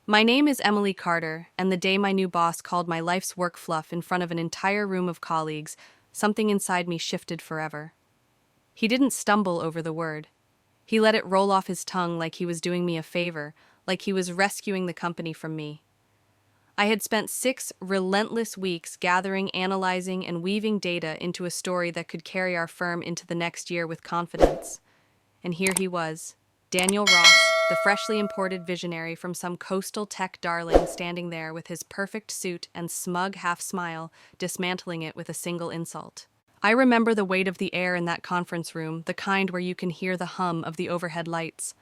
My name is Emily Carter, and the day my new boss called my life's work fluff in front of an entire room of colleagues, something inside me shifted forever. He didn't stumble over the word. He let it roll off his tongue like he was doing me a favor, like he was rescuing the company from me. I had spent 6 relentless weeks gathering, analyzing, and weaving data into a story that could carry our firm into the next year with confidence. And here he was, Daniel Ross, the freshly imported visionary from some coastal tech darling, standing there with his perfect suit and smug half-smile, dismantling it with a single insult. I remember the weight of the air in that conference room, the kind where you can hear the hum of the overhead lights.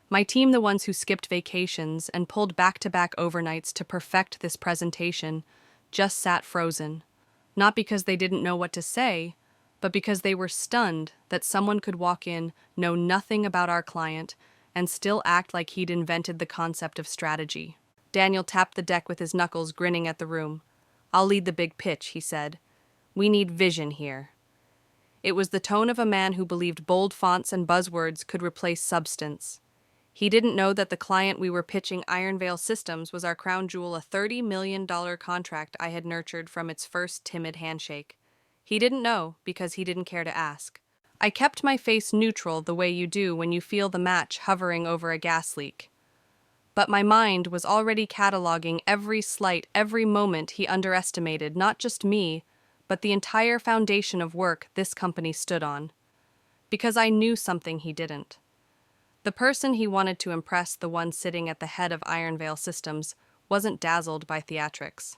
My team, the ones who skipped vacations and pulled back-to-back overnights to perfect this presentation, just sat frozen. Not because they didn't know what to say, but because they were stunned that someone could walk in, know nothing about our client, and still act like he'd invented the concept of strategy. Daniel tapped the deck with his knuckles, grinning at the room. "I'll lead the big pitch," he said. "We need vision here." It was the tone of a man who believed bold fonts and buzzwords could replace substance. He didn't know that the client we were pitching, Ironvale Systems, was our crown jewel, a $30 million contract I had nurtured from its first timid handshake. He didn't know because he didn't care to ask. I kept my face neutral, the way you do when you feel the match hovering over a gas leak. But my mind was already cataloging every slight, every moment he underestimated not just me, but the entire foundation of work this company stood on. Because I knew something he didn't. The person he wanted to impress, the one sitting at the head of Ironvale Systems, wasn't dazzled by theatrics.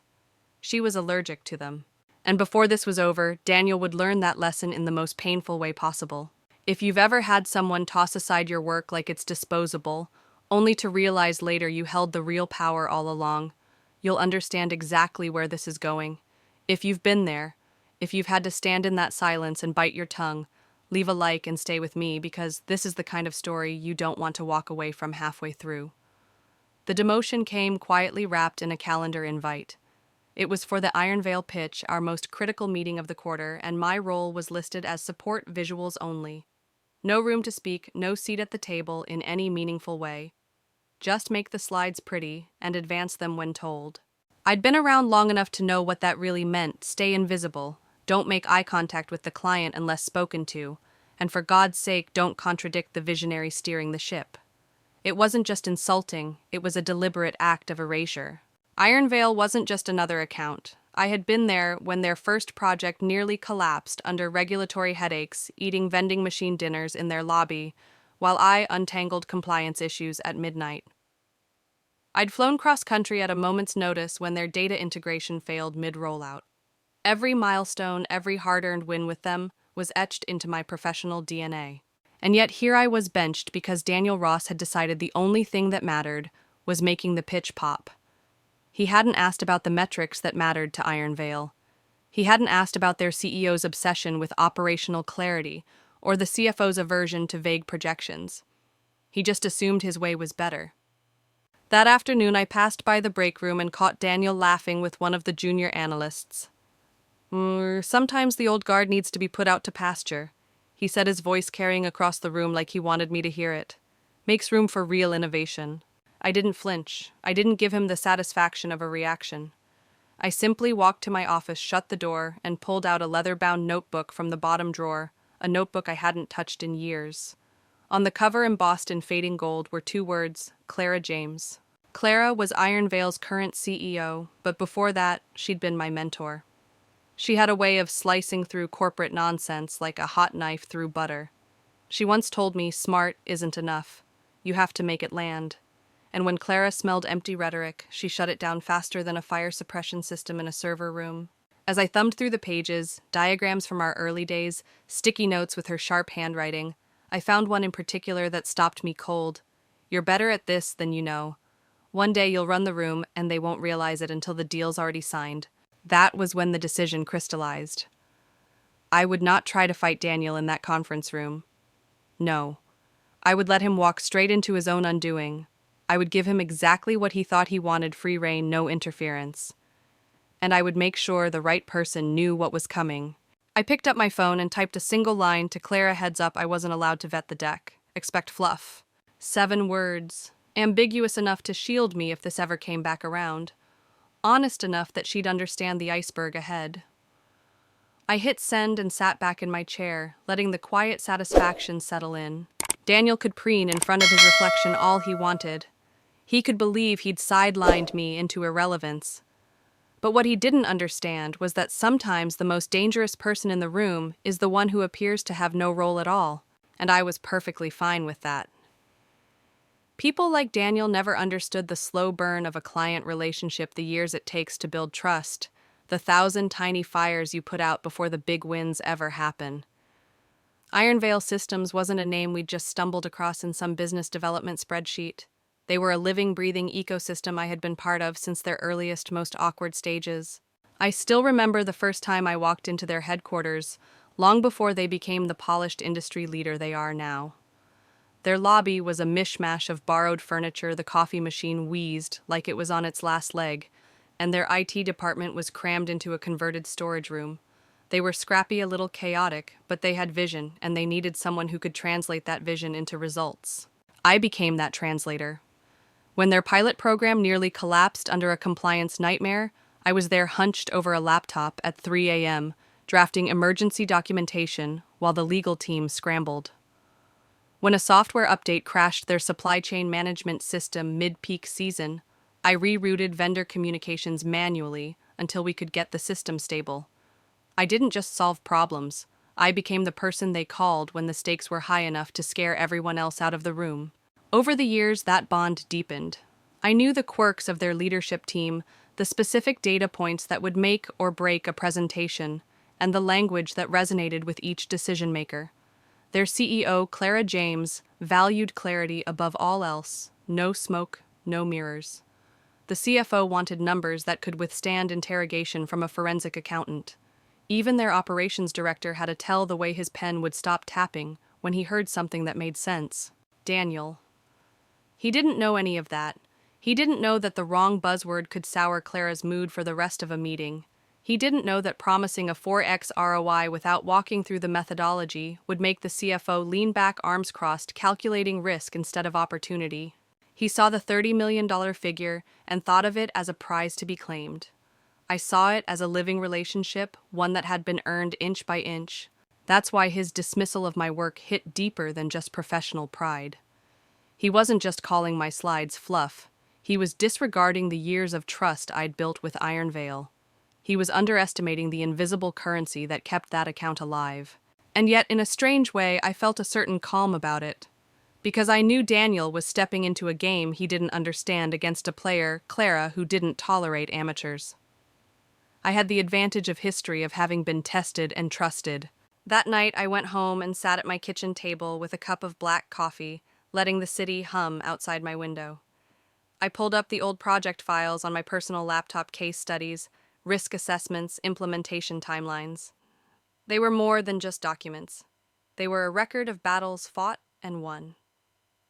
She was allergic to them. And before this was over, Daniel would learn that lesson in the most painful way possible. If you've ever had someone toss aside your work like it's disposable, only to realize later you held the real power all along, you'll understand exactly where this is going. If you've been there, if you've had to stand in that silence and bite your tongue, leave a like and stay with me, because this is the kind of story you don't want to walk away from halfway through. The demotion came quietly wrapped in a calendar invite. It was for the Ironvale pitch, our most critical meeting of the quarter, and my role was listed as support visuals only. No room to speak, no seat at the table in any meaningful way. Just make the slides pretty and advance them when told. I'd been around long enough to know what that really meant. Stay invisible. Don't make eye contact with the client unless spoken to, and for God's sake, don't contradict the visionary steering the ship. It wasn't just insulting, it was a deliberate act of erasure. Ironvale wasn't just another account. I had been there when their first project nearly collapsed under regulatory headaches, eating vending machine dinners in their lobby, while I untangled compliance issues at midnight. I'd flown cross-country at a moment's notice when their data integration failed mid-rollout. Every milestone, every hard-earned win with them was etched into my professional DNA. And yet here I was benched because Daniel Ross had decided the only thing that mattered was making the pitch pop. He hadn't asked about the metrics that mattered to Ironvale. He hadn't asked about their CEO's obsession with operational clarity or the CFO's aversion to vague projections. He just assumed his way was better. That afternoon I passed by the break room and caught Daniel laughing with one of the junior analysts. Sometimes the old guard needs to be put out to pasture," he said, his voice carrying across the room like he wanted me to hear it. "Makes room for real innovation." I didn't flinch. I didn't give him the satisfaction of a reaction. I simply walked to my office, shut the door, and pulled out a leather-bound notebook from the bottom drawer, a notebook I hadn't touched in years. On the cover, embossed in fading gold, were 2 words, Clara James. Clara was Ironvale's current CEO, but before that, she'd been my mentor. She had a way of slicing through corporate nonsense like a hot knife through butter. She once told me smart isn't enough. You have to make it land. And when Clara smelled empty rhetoric, she shut it down faster than a fire suppression system in a server room. As I thumbed through the pages, diagrams from our early days, sticky notes with her sharp handwriting, I found one in particular that stopped me cold. "You're better at this than you know. One day you'll run the room and they won't realize it until the deal's already signed." That was when the decision crystallized. I would not try to fight Daniel in that conference room. No. I would let him walk straight into his own undoing. I would give him exactly what he thought he wanted, free rein, no interference. And I would make sure the right person knew what was coming. I picked up my phone and typed a single line to Clara, heads up I wasn't allowed to vet the deck. Expect fluff. 7 words. ambiguous enough to shield me if this ever came back around, honest enough that she'd understand the iceberg ahead. I hit send and sat back in my chair, letting the quiet satisfaction settle in. Daniel could preen in front of his reflection all he wanted. He could believe he'd sidelined me into irrelevance. But what he didn't understand was that sometimes the most dangerous person in the room is the one who appears to have no role at all, and I was perfectly fine with that. People like Daniel never understood the slow burn of a client relationship, the years it takes to build trust, the 1,000 tiny fires you put out before the big wins ever happen. Ironvale Systems wasn't a name we'd just stumbled across in some business development spreadsheet. They were a living, breathing ecosystem I had been part of since their earliest, most awkward stages. I still remember the first time I walked into their headquarters, long before they became the polished industry leader they are now. Their lobby was a mishmash of borrowed furniture. The coffee machine wheezed like it was on its last leg, and their IT department was crammed into a converted storage room. They were scrappy, a little chaotic, but they had vision, and they needed someone who could translate that vision into results. I became that translator. When their pilot program nearly collapsed under a compliance nightmare, I was there hunched over a laptop at 3 a.m., drafting emergency documentation while the legal team scrambled. When a software update crashed their supply chain management system mid-peak season, I rerouted vendor communications manually until we could get the system stable. I didn't just solve problems. I became the person they called when the stakes were high enough to scare everyone else out of the room. Over the years, that bond deepened. I knew the quirks of their leadership team, the specific data points that would make or break a presentation, and the language that resonated with each decision-maker. Their CEO, Clara James, valued clarity above all else. No smoke, no mirrors. The CFO wanted numbers that could withstand interrogation from a forensic accountant. Even their operations director had to tell the way his pen would stop tapping when he heard something that made sense. Daniel. He didn't know any of that. He didn't know that the wrong buzzword could sour Clara's mood for the rest of a meeting. He didn't know that promising a 4x ROI without walking through the methodology would make the CFO lean back, arms crossed, calculating risk instead of opportunity. He saw the $30 million figure and thought of it as a prize to be claimed. I saw it as a living relationship, one that had been earned inch by inch. That's why his dismissal of my work hit deeper than just professional pride. He wasn't just calling my slides fluff. He was disregarding the years of trust I'd built with Ironvale. He was underestimating the invisible currency that kept that account alive. And yet, in a strange way, I felt a certain calm about it. Because I knew Daniel was stepping into a game he didn't understand against a player, Clara, who didn't tolerate amateurs. I had the advantage of history of having been tested and trusted. That night, I went home and sat at my kitchen table with a cup of black coffee, letting the city hum outside my window. I pulled up the old project files on my personal laptop, case studies, risk assessments, implementation timelines. They were more than just documents. They were a record of battles fought and won.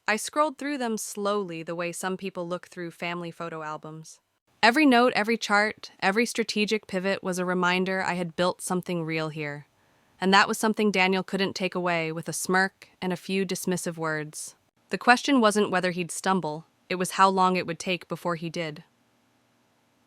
I scrolled through them slowly, the way some people look through family photo albums. Every note, every chart, every strategic pivot was a reminder I had built something real here. And that was something Daniel couldn't take away with a smirk and a few dismissive words. The question wasn't whether he'd stumble, it was how long it would take before he did.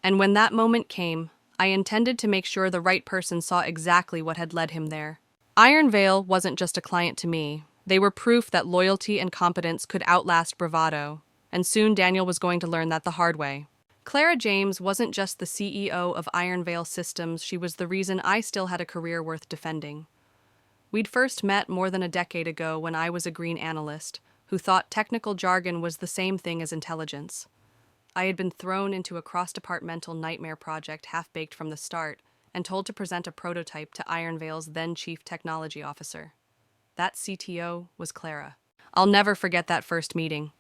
And when that moment came, I intended to make sure the right person saw exactly what had led him there. Ironvale wasn't just a client to me. They were proof that loyalty and competence could outlast bravado, and soon Daniel was going to learn that the hard way. Clara James wasn't just the CEO of Ironvale Systems, she was the reason I still had a career worth defending. We'd first met more than a decade ago when I was a green analyst, who thought technical jargon was the same thing as intelligence. I had been thrown into a cross-departmental nightmare project half-baked from the start and told to present a prototype to Ironvale's then Chief Technology Officer. That CTO was Clara. I'll never forget that first meeting.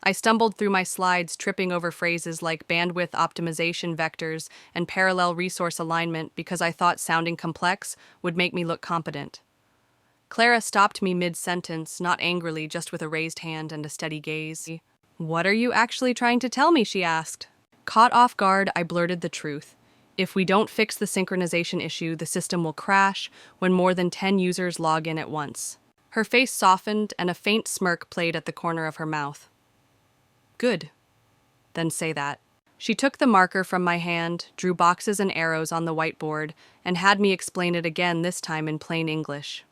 I stumbled through my slides, tripping over phrases like bandwidth optimization vectors and parallel resource alignment because I thought sounding complex would make me look competent. Clara stopped me mid-sentence, not angrily, just with a raised hand and a steady gaze. "What are you actually trying to tell me?" she asked. Caught off guard, I blurted the truth. If we don't fix the synchronization issue, the system will crash when more than 10 users log in at once. Her face softened and a faint smirk played at the corner of her mouth. Good. Then say that. She took the marker from my hand, drew boxes and arrows on the whiteboard, and had me explain it again, this time in plain English.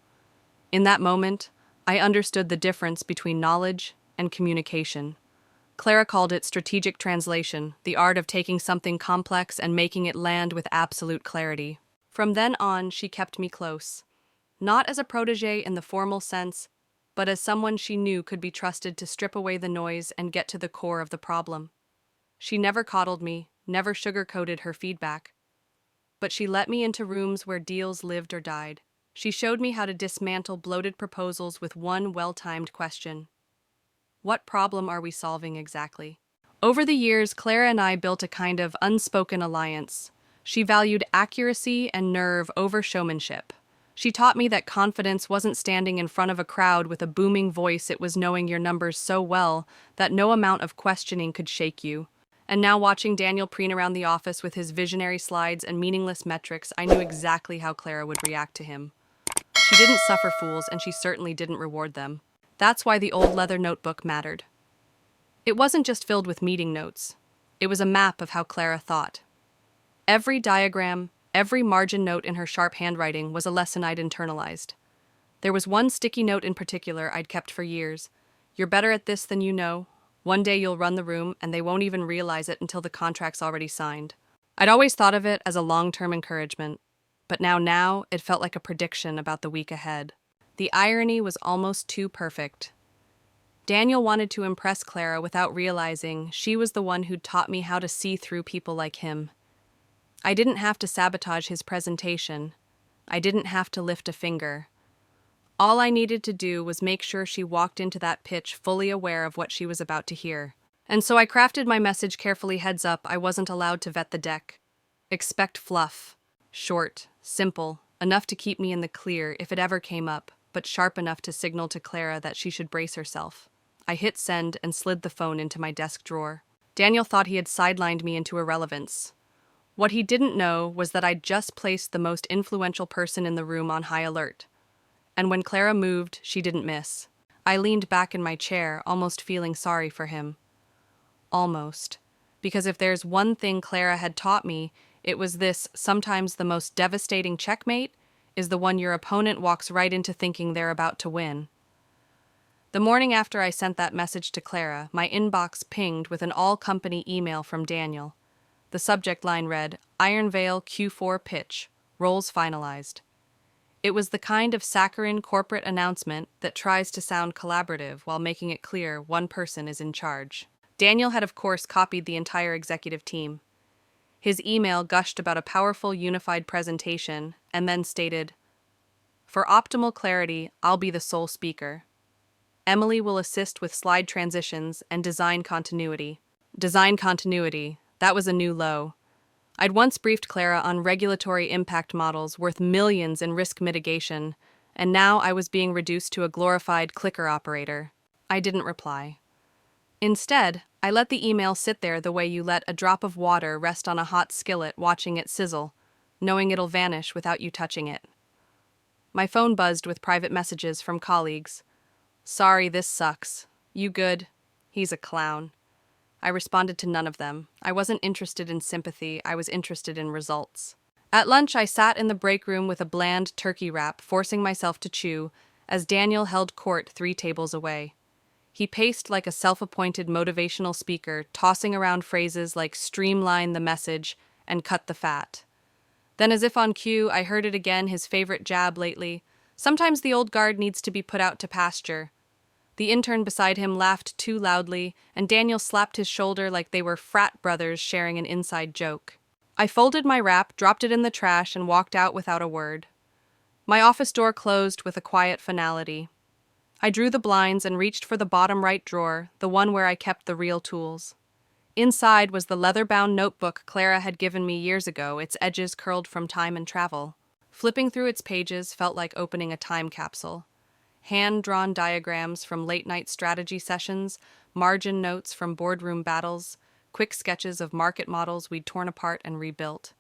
In that moment, I understood the difference between knowledge and communication. Clara called it strategic translation, the art of taking something complex and making it land with absolute clarity. From then on, she kept me close. Not as a protege in the formal sense, but as someone she knew could be trusted to strip away the noise and get to the core of the problem. She never coddled me, never sugarcoated her feedback. But she let me into rooms where deals lived or died. She showed me how to dismantle bloated proposals with one well-timed question. What problem are we solving exactly? Over the years, Clara and I built a kind of unspoken alliance. She valued accuracy and nerve over showmanship. She taught me that confidence wasn't standing in front of a crowd with a booming voice, it was knowing your numbers so well that no amount of questioning could shake you. And now, watching Daniel preen around the office with his visionary slides and meaningless metrics, I knew exactly how Clara would react to him. She didn't suffer fools, and she certainly didn't reward them. That's why the old leather notebook mattered. It wasn't just filled with meeting notes. It was a map of how Clara thought. Every diagram, every margin note in her sharp handwriting was a lesson I'd internalized. There was one sticky note in particular I'd kept for years. You're better at this than you know. One day you'll run the room, and they won't even realize it until the contract's already signed. I'd always thought of it as a long-term encouragement, but now it felt like a prediction about the week ahead. The irony was almost too perfect. Daniel wanted to impress Clara without realizing she was the one who'd taught me how to see through people like him. I didn't have to sabotage his presentation. I didn't have to lift a finger. All I needed to do was make sure she walked into that pitch fully aware of what she was about to hear. And so I crafted my message carefully, heads up, I wasn't allowed to vet the deck. Expect fluff. Short, simple, enough to keep me in the clear if it ever came up, but sharp enough to signal to Clara that she should brace herself. I hit send and slid the phone into my desk drawer. Daniel thought he had sidelined me into irrelevance. What he didn't know was that I'd just placed the most influential person in the room on high alert. And when Clara moved, she didn't miss. I leaned back in my chair, almost feeling sorry for him. Almost. Because if there's one thing Clara had taught me, it was this: sometimes the most devastating checkmate is the one your opponent walks right into thinking they're about to win. The morning after I sent that message to Clara, my inbox pinged with an all-company email from Daniel. The subject line read, Iron Veil Q4 pitch, roles finalized. It was the kind of saccharine corporate announcement that tries to sound collaborative while making it clear one person is in charge. Daniel had, of course, copied the entire executive team. His email gushed about a powerful, unified presentation and then stated, For optimal clarity, I'll be the sole speaker. Emily will assist with slide transitions and design continuity. Design continuity, that was a new low. I'd once briefed Clara on regulatory impact models worth millions in risk mitigation, and now I was being reduced to a glorified clicker operator. I didn't reply. Instead, I let the email sit there the way you let a drop of water rest on a hot skillet, watching it sizzle, knowing it'll vanish without you touching it. My phone buzzed with private messages from colleagues. Sorry, this sucks. You good? He's a clown. I responded to none of them. I wasn't interested in sympathy, I was interested in results. At lunch, I sat in the break room with a bland turkey wrap, forcing myself to chew, as Daniel held court 3 tables away. He paced like a self-appointed motivational speaker, tossing around phrases like streamline the message and cut the fat. Then, as if on cue, I heard it again, his favorite jab lately. Sometimes the old guard needs to be put out to pasture. The intern beside him laughed too loudly, and Daniel slapped his shoulder like they were frat brothers sharing an inside joke. I folded my wrap, dropped it in the trash, and walked out without a word. My office door closed with a quiet finality. I drew the blinds and reached for the bottom right drawer, the one where I kept the real tools. Inside was the leather-bound notebook Clara had given me years ago, its edges curled from time and travel. Flipping through its pages felt like opening a time capsule. Hand-drawn diagrams from late-night strategy sessions, margin notes from boardroom battles, quick sketches of market models we'd torn apart and rebuilt.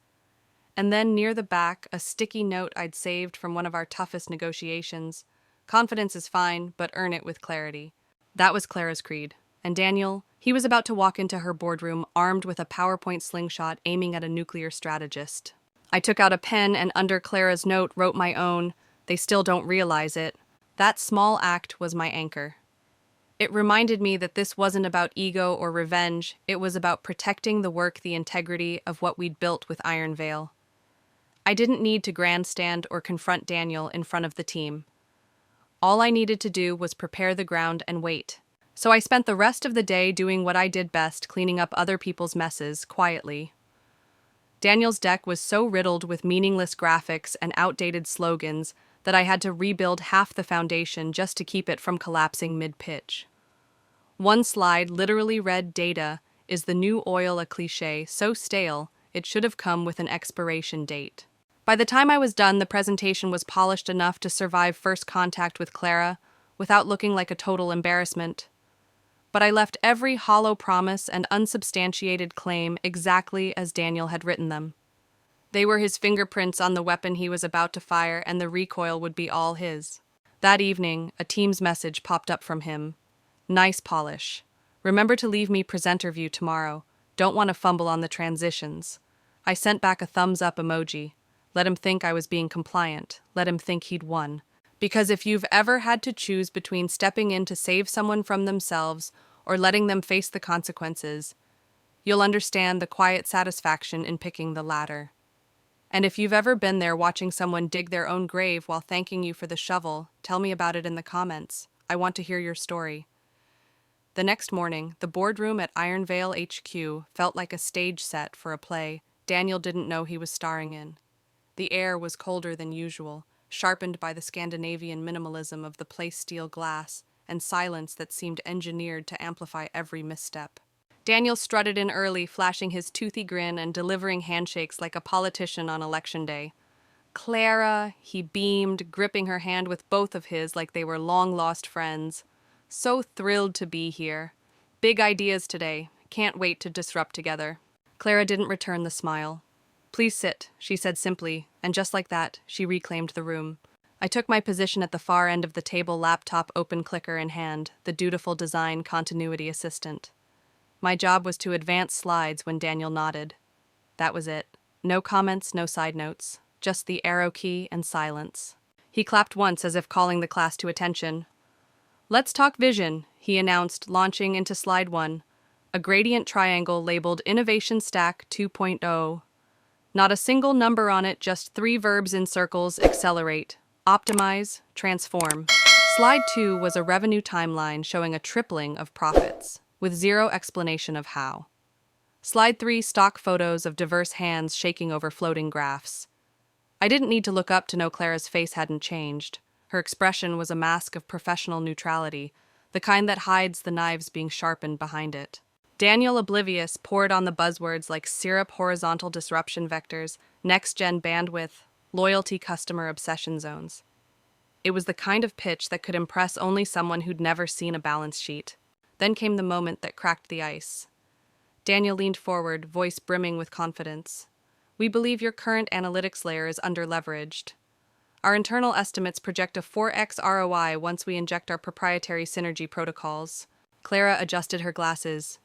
And then near the back, a sticky note I'd saved from one of our toughest negotiations. Confidence is fine, but earn it with clarity. That was Clara's creed, and Daniel, he was about to walk into her boardroom armed with a PowerPoint slingshot aiming at a nuclear strategist. I took out a pen and under Clara's note wrote my own, "They still don't realize it." That small act was my anchor. It reminded me that this wasn't about ego or revenge, it was about protecting the integrity of what we'd built with Iron Veil. I didn't need to grandstand or confront Daniel in front of the team. All I needed to do was prepare the ground and wait. So I spent the rest of the day doing what I did best, cleaning up other people's messes, quietly. Daniel's deck was so riddled with meaningless graphics and outdated slogans that I had to rebuild half the foundation just to keep it from collapsing mid-pitch. One slide literally read, "Data is the new oil," a cliché so stale it should have come with an expiration date. By the time I was done, the presentation was polished enough to survive first contact with Clara without looking like a total embarrassment. But I left every hollow promise and unsubstantiated claim exactly as Daniel had written them. They were his fingerprints on the weapon he was about to fire, and the recoil would be all his. That evening, a Teams message popped up from him. "Nice polish. Remember to leave me presenter view tomorrow. Don't want to fumble on the transitions." I sent back a thumbs up emoji. Let him think I was being compliant. Let him think he'd won. Because if you've ever had to choose between stepping in to save someone from themselves or letting them face the consequences, you'll understand the quiet satisfaction in picking the latter. And if you've ever been there watching someone dig their own grave while thanking you for the shovel, tell me about it in the comments. I want to hear your story. The next morning, the boardroom at Iron Veil HQ felt like a stage set for a play Daniel didn't know he was starring in. The air was colder than usual, sharpened by the Scandinavian minimalism of the place steel glass and silence that seemed engineered to amplify every misstep. Daniel strutted in early, flashing his toothy grin and delivering handshakes like a politician on election day. "Clara," he beamed, gripping her hand with both of his like they were long-lost friends. "So thrilled to be here. Big ideas today. Can't wait to disrupt together." Clara didn't return the smile. "Please sit," she said simply, and just like that, she reclaimed the room. I took my position at the far end of the table, laptop open, clicker in hand, the dutiful design continuity assistant. My job was to advance slides when Daniel nodded. That was it. No comments, no side notes. Just the arrow key and silence. He clapped once as if calling the class to attention. "Let's talk vision," he announced, launching into slide 1, a gradient triangle labeled Innovation Stack 2.0. Not a single number on it, just 3 verbs in circles: accelerate, optimize, transform. Slide 2 was a revenue timeline showing a tripling of profits, with zero explanation of how. Slide 3, stock photos of diverse hands shaking over floating graphs. I didn't need to look up to know Clara's face hadn't changed. Her expression was a mask of professional neutrality, the kind that hides the knives being sharpened behind it. Daniel, oblivious, poured on the buzzwords like syrup, horizontal disruption vectors, next-gen bandwidth, loyalty, customer obsession zones. It was the kind of pitch that could impress only someone who'd never seen a balance sheet. Then came the moment that cracked the ice. Daniel leaned forward, voice brimming with confidence. "We believe your current analytics layer is under-leveraged. Our internal estimates project a 4x ROI once we inject our proprietary synergy protocols." Clara adjusted her glasses.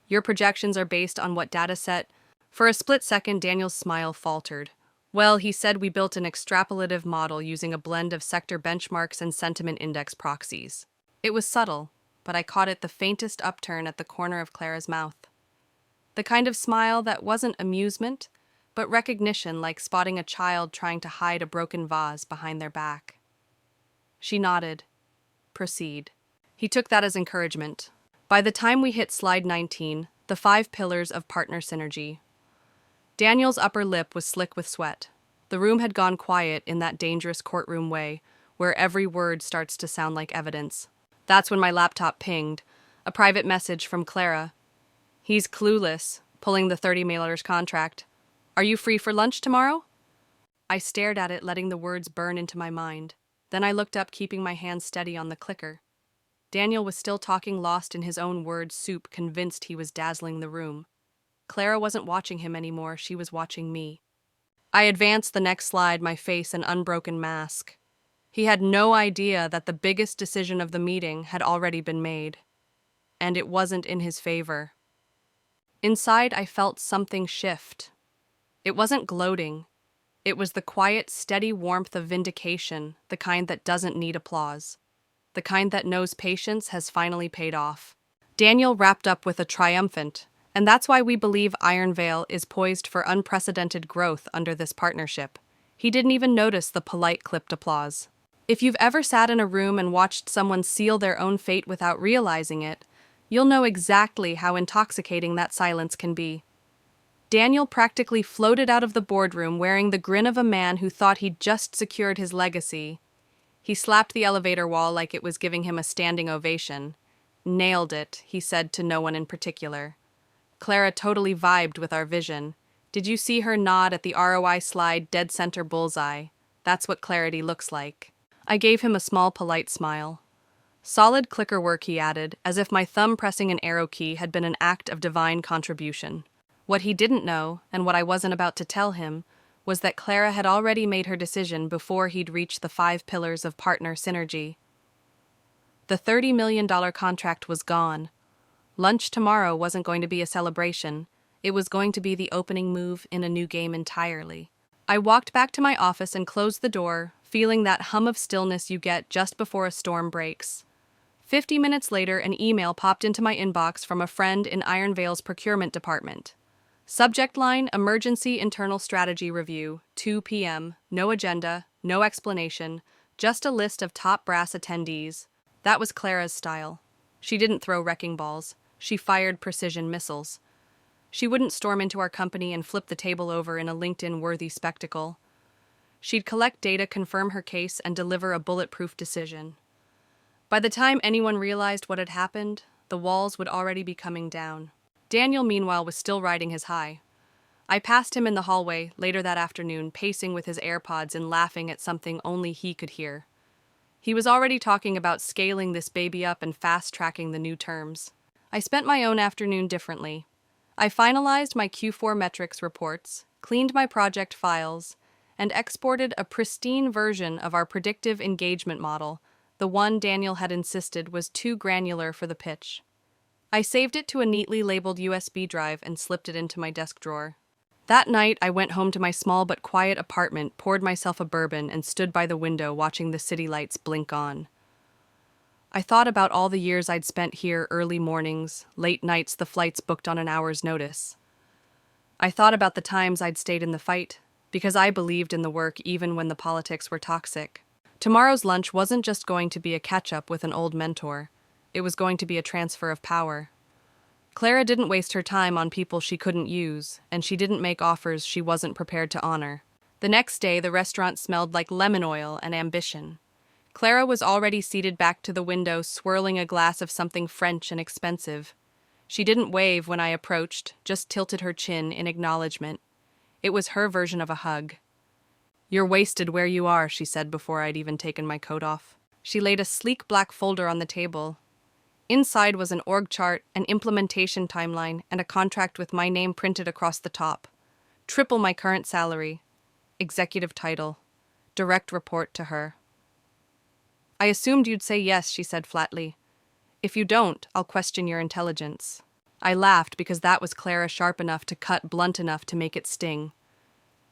"Your projections are based on what data set?" For a split second, Daniel's smile faltered. "Well, he said we built an extrapolative model using a blend of sector benchmarks and sentiment index proxies." It was subtle, but I caught it, the faintest upturn at the corner of Clara's mouth. The kind of smile that wasn't amusement, but recognition, like spotting a child trying to hide a broken vase behind their back. She nodded. "Proceed." He took that as encouragement. By the time we hit slide 19, the 5 pillars of partner synergy. Daniel's upper lip was slick with sweat. The room had gone quiet in that dangerous courtroom way, where every word starts to sound like evidence. That's when my laptop pinged, a private message from Clara. "He's clueless, pulling the 30 mailers contract. Are you free for lunch tomorrow?" I stared at it, letting the words burn into my mind. Then I looked up, keeping my hand steady on the clicker. Daniel was still talking, lost in his own word soup, convinced he was dazzling the room. Clara wasn't watching him anymore, she was watching me. I advanced the next slide, my face an unbroken mask. He had no idea that the biggest decision of the meeting had already been made. and it wasn't in his favor. Inside, I felt something shift. It wasn't gloating. It was the quiet, steady warmth of vindication, the kind that doesn't need applause. The kind that knows patience has finally paid off. Daniel wrapped up with a triumphant, and that's why we believe Iron Veil is poised for unprecedented growth under this partnership. He didn't even notice the polite clipped applause. If you've ever sat in a room and watched someone seal their own fate without realizing it, you'll know exactly how intoxicating that silence can be. Daniel practically floated out of the boardroom wearing the grin of a man who thought he'd just secured his legacy. He slapped the elevator wall like it was giving him a standing ovation. "Nailed it," he said to no one in particular. Clara totally vibed with our vision. Did you see her nod at the ROI slide dead center bullseye? That's what clarity looks like. I gave him a small, polite smile. "Solid clicker work," he added, as if my thumb pressing an arrow key had been an act of divine contribution. What he didn't know, and what I wasn't about to tell him, was that Clara had already made her decision before he'd reached the 5 pillars of partner synergy. The $30 million contract was gone. Lunch tomorrow wasn't going to be a celebration. It was going to be the opening move in a new game entirely. I walked back to my office and closed the door, feeling that hum of stillness you get just before a storm breaks. 50 minutes later, an email popped into my inbox from a friend in Iron Veil's procurement department. Subject line: Emergency Internal Strategy Review, 2 p.m., no agenda, no explanation, just a list of top brass attendees. That was Clara's style. She didn't throw wrecking balls. She fired precision missiles. She wouldn't storm into our company and flip the table over in a LinkedIn-worthy spectacle. She'd collect data, confirm her case, and deliver a bulletproof decision. By the time anyone realized what had happened, the walls would already be coming down. Daniel, meanwhile, was still riding his high. I passed him in the hallway later that afternoon, pacing with his AirPods and laughing at something only he could hear. He was already talking about scaling this baby up and fast-tracking the new terms. I spent my own afternoon differently. I finalized my Q4 metrics reports, cleaned my project files, and exported a pristine version of our predictive engagement model. The one Daniel had insisted was too granular for the pitch. I saved it to a neatly labeled USB drive and slipped it into my desk drawer. That night, I went home to my small but quiet apartment, poured myself a bourbon, and stood by the window watching the city lights blink on. I thought about all the years I'd spent here, early mornings, late nights, the flights booked on an hour's notice. I thought about the times I'd stayed in the fight, because I believed in the work even when the politics were toxic. Tomorrow's lunch wasn't just going to be a catch-up with an old mentor. It was going to be a transfer of power. Clara didn't waste her time on people she couldn't use, and she didn't make offers she wasn't prepared to honor. The next day, the restaurant smelled like lemon oil and ambition. Clara was already seated back to the window, swirling a glass of something French and expensive. She didn't wave when I approached, just tilted her chin in acknowledgement. It was her version of a hug. "You're wasted where you are," she said before I'd even taken my coat off. She laid a sleek black folder on the table. Inside was an org chart, an implementation timeline, and a contract with my name printed across the top. Triple my current salary. Executive title. Direct report to her. "I assumed you'd say yes," she said flatly. "If you don't, I'll question your intelligence." I laughed because that was Clara, sharp enough to cut, blunt enough to make it sting.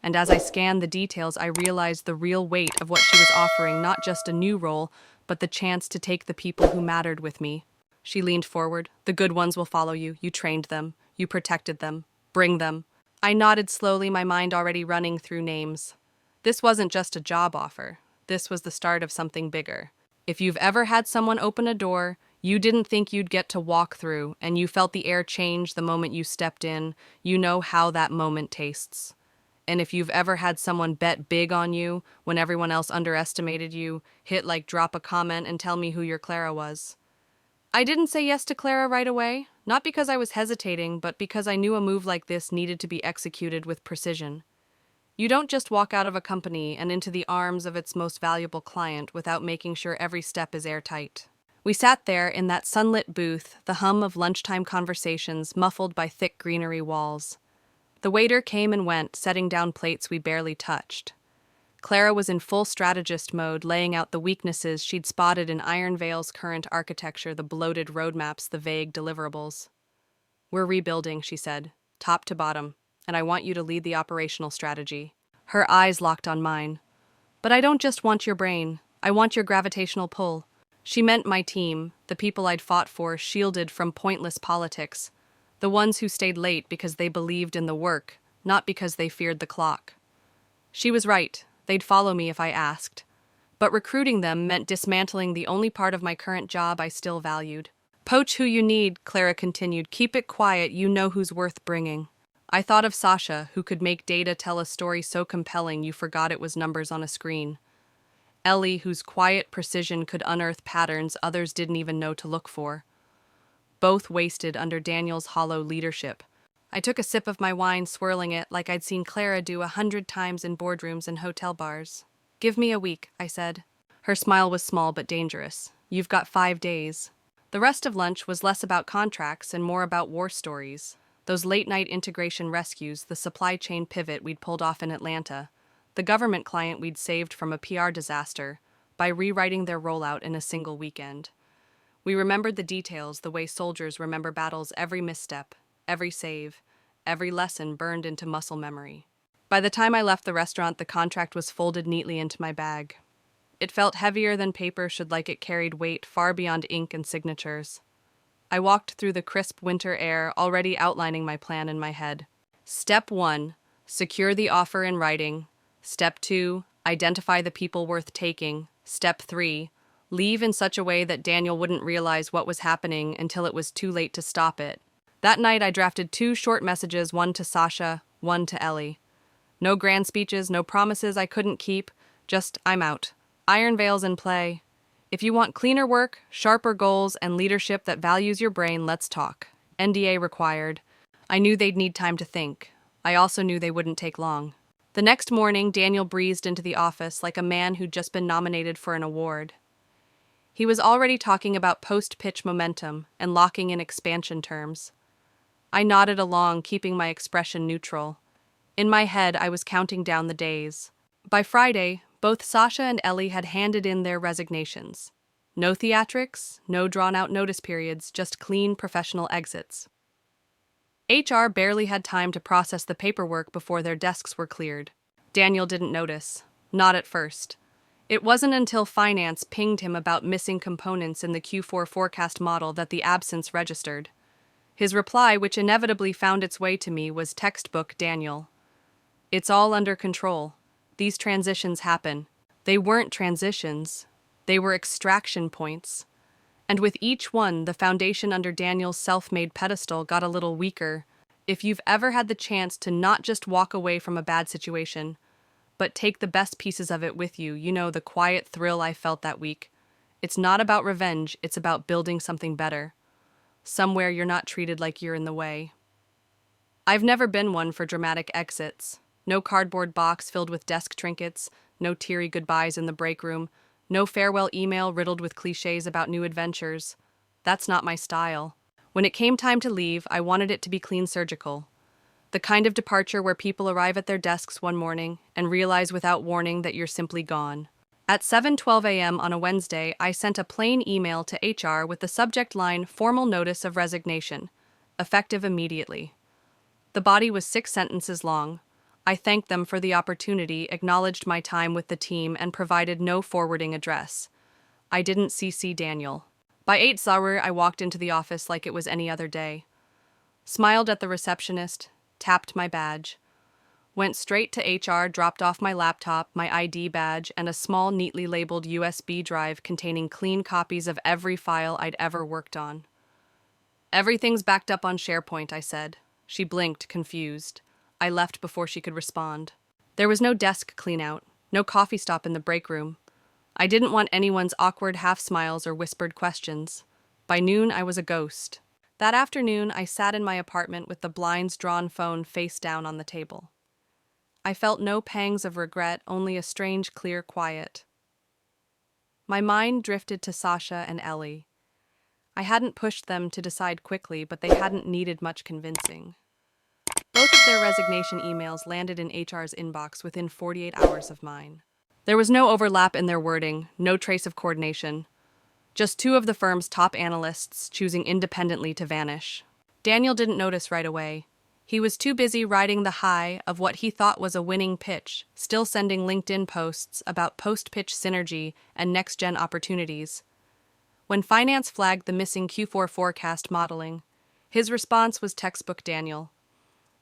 And as I scanned the details, I realized the real weight of what she was offering, not just a new role, but the chance to take the people who mattered with me. She leaned forward. "The good ones will follow you. You trained them. You protected them. Bring them." I nodded slowly, my mind already running through names. This wasn't just a job offer. This was the start of something bigger. If you've ever had someone open a door you didn't think you'd get to walk through, and you felt the air change the moment you stepped in, you know how that moment tastes. And if you've ever had someone bet big on you when everyone else underestimated you, hit like drop a comment and tell me who your Clara was. I didn't say yes to Clara right away, not because I was hesitating, but because I knew a move like this needed to be executed with precision. You don't just walk out of a company and into the arms of its most valuable client without making sure every step is airtight. We sat there in that sunlit booth, the hum of lunchtime conversations muffled by thick greenery walls. The waiter came and went, setting down plates we barely touched. Clara was in full strategist mode, laying out the weaknesses she'd spotted in Ironvale's current architecture, the bloated roadmaps, the vague deliverables. "We're rebuilding," she said, "top to bottom, and I want you to lead the operational strategy." Her eyes locked on mine. "But I don't just want your brain. I want your gravitational pull." She meant my team, the people I'd fought for, shielded from pointless politics, the ones who stayed late because they believed in the work, not because they feared the clock. She was right. They'd follow me if I asked. But recruiting them meant dismantling the only part of my current job I still valued. "Poach who you need," Clara continued. "Keep it quiet, you know who's worth bringing." I thought of Sasha, who could make data tell a story so compelling you forgot it was numbers on a screen. Ellie, whose quiet precision could unearth patterns others didn't even know to look for. Both wasted under Daniel's hollow leadership. I took a sip of my wine, swirling it like I'd seen Clara do 100 times in boardrooms and hotel bars. "Give me a week," I said. Her smile was small but dangerous. "You've got 5 days." The rest of lunch was less about contracts and more about war stories. Those late-night integration rescues, the supply chain pivot we'd pulled off in Atlanta, the government client we'd saved from a PR disaster by rewriting their rollout in a single weekend. We remembered the details the way soldiers remember battles, every misstep, every save, every lesson burned into muscle memory. By the time I left the restaurant, the contract was folded neatly into my bag. It felt heavier than paper should, like it carried weight far beyond ink and signatures. I walked through the crisp winter air, already outlining my plan in my head. Step 1, secure the offer in writing. Step 2, identify the people worth taking. Step 3, leave in such a way that Daniel wouldn't realize what was happening until it was too late to stop it. That night I drafted 2 short messages, one to Sasha, one to Ellie. No grand speeches, no promises I couldn't keep, just I'm out. Ironvale's in play. If you want cleaner work, sharper goals, and leadership that values your brain, let's talk. NDA required. I knew they'd need time to think. I also knew they wouldn't take long. The next morning, Daniel breezed into the office like a man who'd just been nominated for an award. He was already talking about post-pitch momentum and locking in expansion terms. I nodded along, keeping my expression neutral. In my head, I was counting down the days. By Friday, both Sasha and Ellie had handed in their resignations. No theatrics, no drawn-out notice periods, just clean professional exits. HR barely had time to process the paperwork before their desks were cleared. Daniel didn't notice. Not at first. It wasn't until finance pinged him about missing components in the Q4 forecast model that the absence registered. His reply, which inevitably found its way to me, was textbook Daniel. "It's all under control. These transitions happen." They weren't transitions. They were extraction points. And with each one, the foundation under Daniel's self-made pedestal got a little weaker. If you've ever had the chance to not just walk away from a bad situation, but take the best pieces of it with you, you know the quiet thrill I felt that week. It's not about revenge, it's about building something better. Somewhere you're not treated like you're in the way. I've never been one for dramatic exits. No cardboard box filled with desk trinkets, no teary goodbyes in the break room, no farewell email riddled with cliches about new adventures. That's not my style. When it came time to leave, I wanted it to be clean, surgical. The kind of departure where people arrive at their desks one morning and realize without warning that you're simply gone. At 7:12 a.m. on a Wednesday, I sent a plain email to HR with the subject line, "Formal Notice of Resignation, effective immediately." The body was 6 sentences long. I thanked them for the opportunity, acknowledged my time with the team, and provided no forwarding address. I didn't CC Daniel. By 8:00, I walked into the office like it was any other day. Smiled at the receptionist, tapped my badge. Went straight to HR, dropped off my laptop, my ID badge, and a small, neatly labeled USB drive containing clean copies of every file I'd ever worked on. "Everything's backed up on SharePoint," I said. She blinked, confused. I left before she could respond. There was no desk clean-out, no coffee stop in the break room. I didn't want anyone's awkward half-smiles or whispered questions. By noon, I was a ghost. That afternoon, I sat in my apartment with the blinds-drawn phone face down on the table. I felt no pangs of regret, only a strange, clear quiet. My mind drifted to Sasha and Ellie. I hadn't pushed them to decide quickly, but they hadn't needed much convincing. Both of their resignation emails landed in HR's inbox within 48 hours of mine. There was no overlap in their wording, no trace of coordination. Just two of the firm's top analysts choosing independently to vanish. Daniel didn't notice right away. He was too busy riding the high of what he thought was a winning pitch, still sending LinkedIn posts about post-pitch synergy and next-gen opportunities. When finance flagged the missing Q4 forecast modeling, his response was textbook Daniel.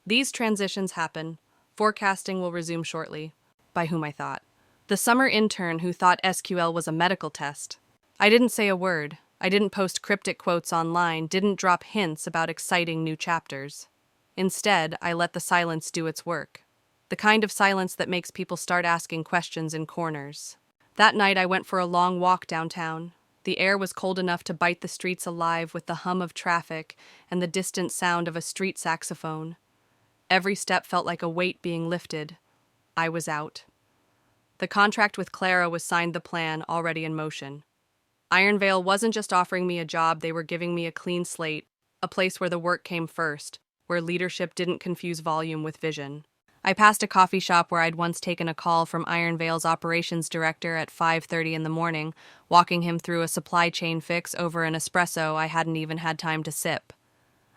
These transitions happen. Forecasting will resume shortly. By whom I thought. The summer intern who thought SQL was a medical test. I didn't say a word. I didn't post cryptic quotes online, didn't drop hints about exciting new chapters. Instead, I let the silence do its work. The kind of silence that makes people start asking questions in corners. That night I went for a long walk downtown. The air was cold enough to bite the streets alive with the hum of traffic and the distant sound of a street saxophone. Every step felt like a weight being lifted. I was out. The contract with Clara was signed, the plan already in motion. Ironvale wasn't just offering me a job, they were giving me a clean slate, a place where the work came first, where leadership didn't confuse volume with vision. I passed a coffee shop where I'd once taken a call from Ironvale's operations director at 5:30 in the morning, walking him through a supply chain fix over an espresso I hadn't even had time to sip.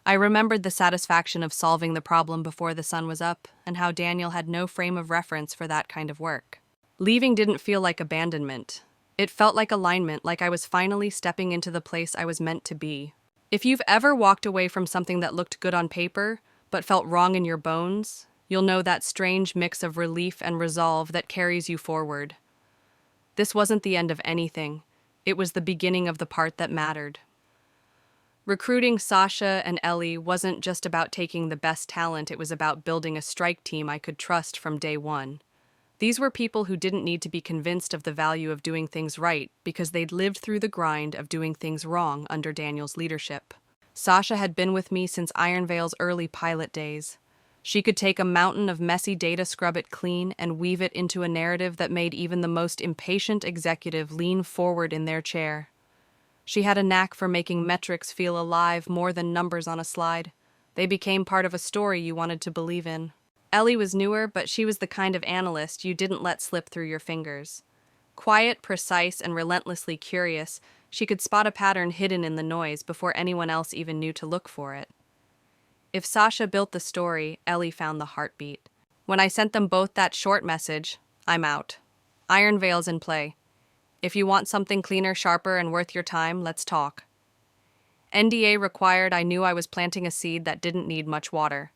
I remembered the satisfaction of solving the problem before the sun was up, and how Daniel had no frame of reference for that kind of work. Leaving didn't feel like abandonment. It felt like alignment, like I was finally stepping into the place I was meant to be. If you've ever walked away from something that looked good on paper, but felt wrong in your bones, you'll know that strange mix of relief and resolve that carries you forward. This wasn't the end of anything. It was the beginning of the part that mattered. Recruiting Sasha and Ellie wasn't just about taking the best talent, it was about building a strike team I could trust from day one. These were people who didn't need to be convinced of the value of doing things right because they'd lived through the grind of doing things wrong under Daniel's leadership. Sasha had been with me since Ironvale's early pilot days. She could take a mountain of messy data, scrub it clean, and weave it into a narrative that made even the most impatient executive lean forward in their chair. She had a knack for making metrics feel alive more than numbers on a slide. They became part of a story you wanted to believe in. Ellie was newer, but she was the kind of analyst you didn't let slip through your fingers. Quiet, precise, and relentlessly curious, she could spot a pattern hidden in the noise before anyone else even knew to look for it. If Sasha built the story, Ellie found the heartbeat. When I sent them both that short message, "I'm out. Ironvale's in play. If you want something cleaner, sharper, and worth your time, let's talk." NDA required, I knew I was planting a seed that didn't need much water.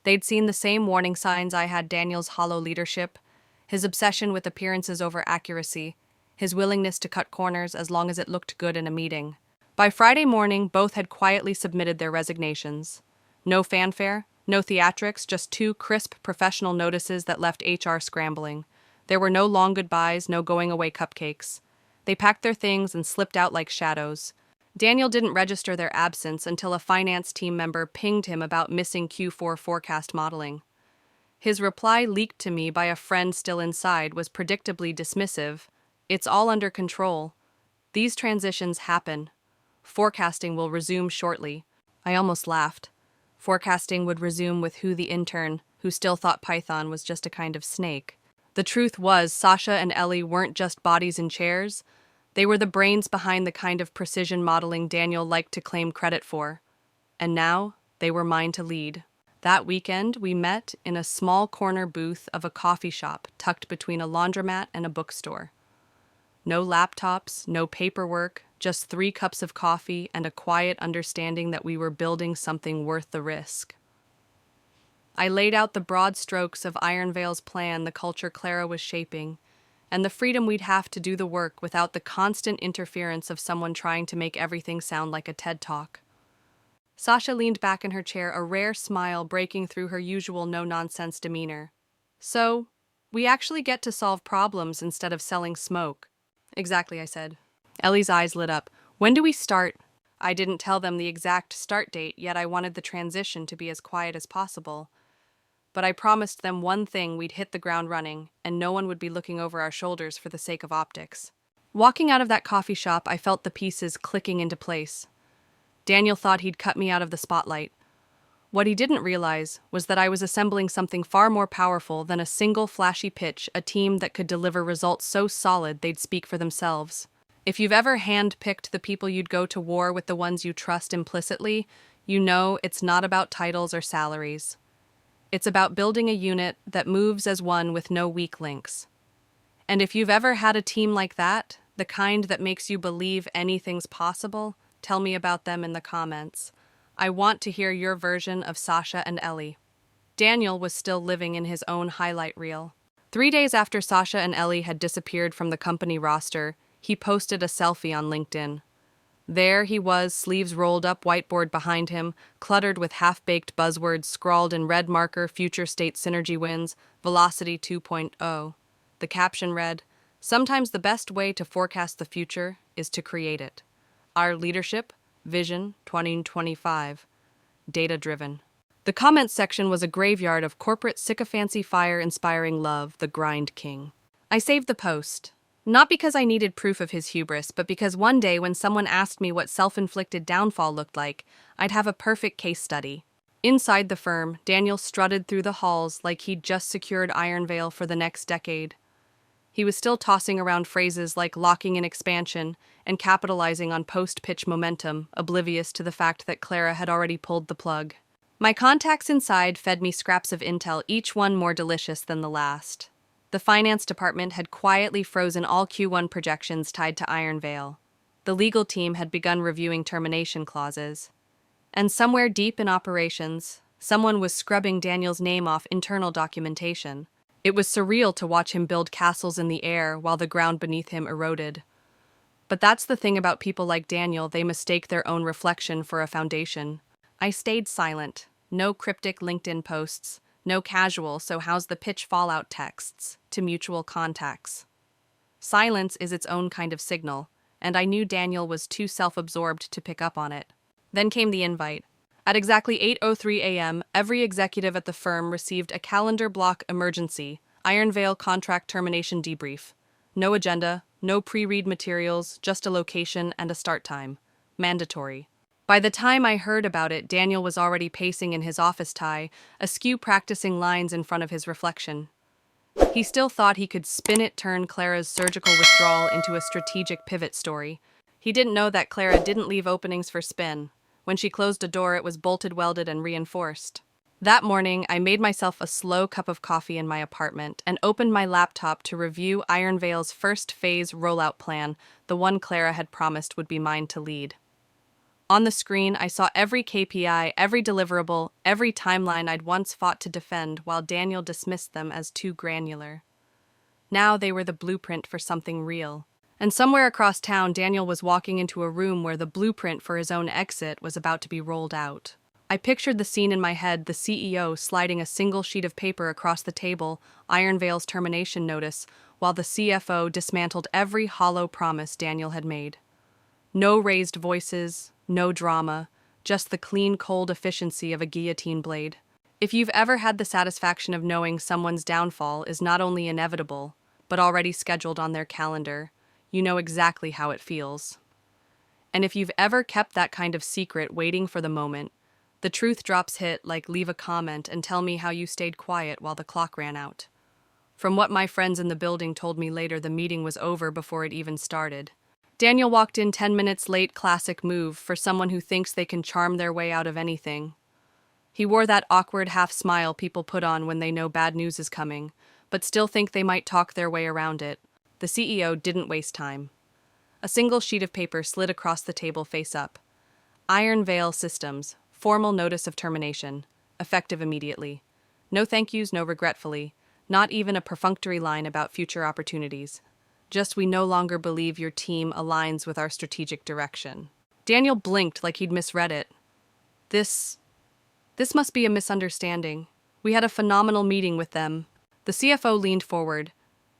They'd seen the same warning signs I had: Daniel's hollow leadership, his obsession with appearances over accuracy, his willingness to cut corners as long as it looked good in a meeting. By Friday morning, both had quietly submitted their resignations. No fanfare, no theatrics, just two crisp professional notices that left HR scrambling. There were no long goodbyes, no going-away cupcakes. They packed their things and slipped out like shadows. Daniel didn't register their absence until a finance team member pinged him about missing Q4 forecast modeling. His reply, leaked to me by a friend still inside, was predictably dismissive. "It's all under control. These transitions happen. Forecasting will resume shortly." I almost laughed. Forecasting would resume with who? The intern, who still thought Python was just a kind of snake. The truth was, Sasha and Ellie weren't just bodies in chairs. They were the brains behind the kind of precision modeling Daniel liked to claim credit for. And now, they were mine to lead. That weekend, we met in a small corner booth of a coffee shop tucked between a laundromat and a bookstore. No laptops, no paperwork, just 3 cups of coffee and a quiet understanding that we were building something worth the risk. I laid out the broad strokes of Ironvale's plan, the culture Clara was shaping, and the freedom we'd have to do the work without the constant interference of someone trying to make everything sound like a TED Talk. Sasha leaned back in her chair, a rare smile breaking through her usual no-nonsense demeanor. "So, we actually get to solve problems instead of selling smoke." "Exactly," I said. Ellie's eyes lit up. "When do we start?" I didn't tell them the exact start date, yet I wanted the transition to be as quiet as possible. But I promised them one thing: we'd hit the ground running, and no one would be looking over our shoulders for the sake of optics. Walking out of that coffee shop, I felt the pieces clicking into place. Daniel thought he'd cut me out of the spotlight. What he didn't realize was that I was assembling something far more powerful than a single flashy pitch, a team that could deliver results so solid they'd speak for themselves. If you've ever hand-picked the people you'd go to war with, the ones you trust implicitly, you know it's not about titles or salaries. It's about building a unit that moves as one with no weak links. And if you've ever had a team like that, the kind that makes you believe anything's possible, tell me about them in the comments. I want to hear your version of Sasha and Ellie. Daniel was still living in his own highlight reel. 3 days after Sasha and Ellie had disappeared from the company roster, he posted a selfie on LinkedIn. There he was, sleeves rolled up, whiteboard behind him, cluttered with half-baked buzzwords scrawled in red marker: future state synergy wins, velocity 2.0. The caption read, "Sometimes the best way to forecast the future is to create it. Our leadership, Vision 2025. Data-driven." The comments section was a graveyard of corporate sycophancy, fire-inspiring love, the grind king. I saved the post. Not because I needed proof of his hubris, but because one day when someone asked me what self-inflicted downfall looked like, I'd have a perfect case study. Inside the firm, Daniel strutted through the halls like he'd just secured Iron Veil for the next decade. He was still tossing around phrases like locking in expansion and capitalizing on post-pitch momentum, oblivious to the fact that Clara had already pulled the plug. My contacts inside fed me scraps of intel, each one more delicious than the last. The finance department had quietly frozen all Q1 projections tied to Iron Veil. The legal team had begun reviewing termination clauses. And somewhere deep in operations, someone was scrubbing Daniel's name off internal documentation. It was surreal to watch him build castles in the air while the ground beneath him eroded. But that's the thing about people like Daniel, they mistake their own reflection for a foundation. I stayed silent. No cryptic LinkedIn posts. No casual "so how's the pitch" fallout texts to mutual contacts. Silence is its own kind of signal, and I knew Daniel was too self-absorbed to pick up on it. Then came the invite. At exactly 8:03 a.m., every executive at the firm received a calendar block emergency, Iron Veil contract termination debrief. No agenda, no pre-read materials, just a location and a start time. Mandatory. By the time I heard about it, Daniel was already pacing in his office tie, askew practicing lines in front of his reflection. He still thought he could turn Clara's surgical withdrawal into a strategic pivot story. He didn't know that Clara didn't leave openings for spin. When she closed a door, it was bolted, welded, and reinforced. That morning, I made myself a slow cup of coffee in my apartment and opened my laptop to review Iron Veil's first phase rollout plan, the one Clara had promised would be mine to lead. On the screen, I saw every KPI, every deliverable, every timeline I'd once fought to defend, while Daniel dismissed them as too granular. Now they were the blueprint for something real. And somewhere across town, Daniel was walking into a room where the blueprint for his own exit was about to be rolled out. I pictured the scene in my head, the CEO sliding a single sheet of paper across the table, Iron Veil's termination notice, while the CFO dismantled every hollow promise Daniel had made. No raised voices, no drama, just the clean, cold efficiency of a guillotine blade. If you've ever had the satisfaction of knowing someone's downfall is not only inevitable, but already scheduled on their calendar, you know exactly how it feels. And if you've ever kept that kind of secret waiting for the moment, the truth drops hit like leave a comment and tell me how you stayed quiet while the clock ran out. From what my friends in the building told me later, the meeting was over before it even started. Daniel walked in 10 minutes late, classic move for someone who thinks they can charm their way out of anything. He wore that awkward half smile people put on when they know bad news is coming, but still think they might talk their way around it. The CEO didn't waste time. A single sheet of paper slid across the table face up. Iron Veil Systems, formal notice of termination, effective immediately. No thank yous, no regretfully, not even a perfunctory line about future opportunities. Just, we no longer believe your team aligns with our strategic direction. Daniel blinked like he'd misread it. This must be a misunderstanding. We had a phenomenal meeting with them. The CFO leaned forward.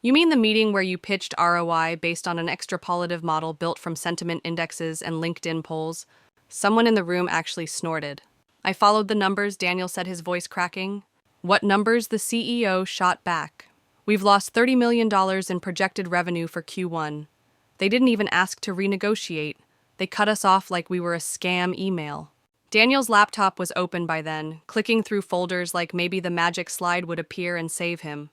You mean the meeting where you pitched ROI based on an extrapolative model built from sentiment indexes and LinkedIn polls? Someone in the room actually snorted. I followed the numbers, Daniel said, his voice cracking. What numbers? The CEO shot back. We've lost $30 million in projected revenue for Q1. They didn't even ask to renegotiate. They cut us off like we were a scam email. Daniel's laptop was open by then, clicking through folders like maybe the magic slide would appear and save him.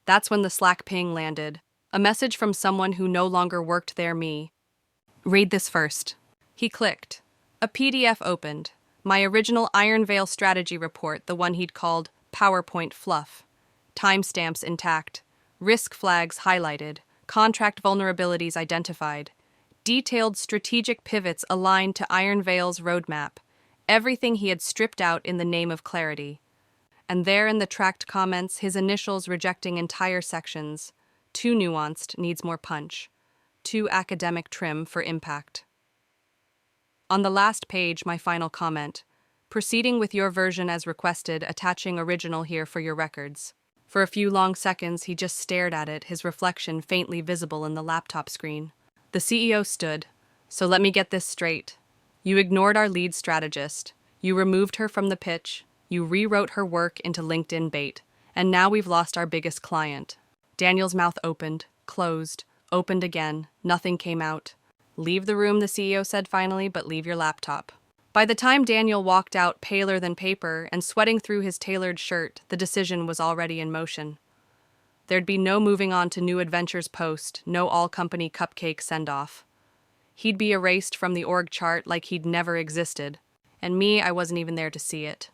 That's when the Slack ping landed. A message from someone who no longer worked there, me. Read this first. He clicked. A PDF opened. My original Iron Veil strategy report, the one he'd called PowerPoint Fluff. Timestamps intact. Risk flags highlighted. Contract vulnerabilities identified. Detailed strategic pivots aligned to Iron Veil's roadmap. Everything he had stripped out in the name of clarity. And there in the tracked comments, his initials rejecting entire sections. Too nuanced, needs more punch. Too academic trim for impact. On the last page, my final comment. Proceeding with your version as requested, attaching original here for your records. For a few long seconds, he just stared at it, his reflection faintly visible in the laptop screen. The CEO stood. So let me get this straight. You ignored our lead strategist. You removed her from the pitch. You rewrote her work into LinkedIn bait. And now we've lost our biggest client. Daniel's mouth opened, closed, opened again. Nothing came out. Leave the room, the CEO said finally, but leave your laptop. By the time Daniel walked out paler than paper and sweating through his tailored shirt, the decision was already in motion. There'd be no moving on to New Adventures post, no all-company cupcake send-off. He'd be erased from the org chart like he'd never existed. And me, I wasn't even there to see it.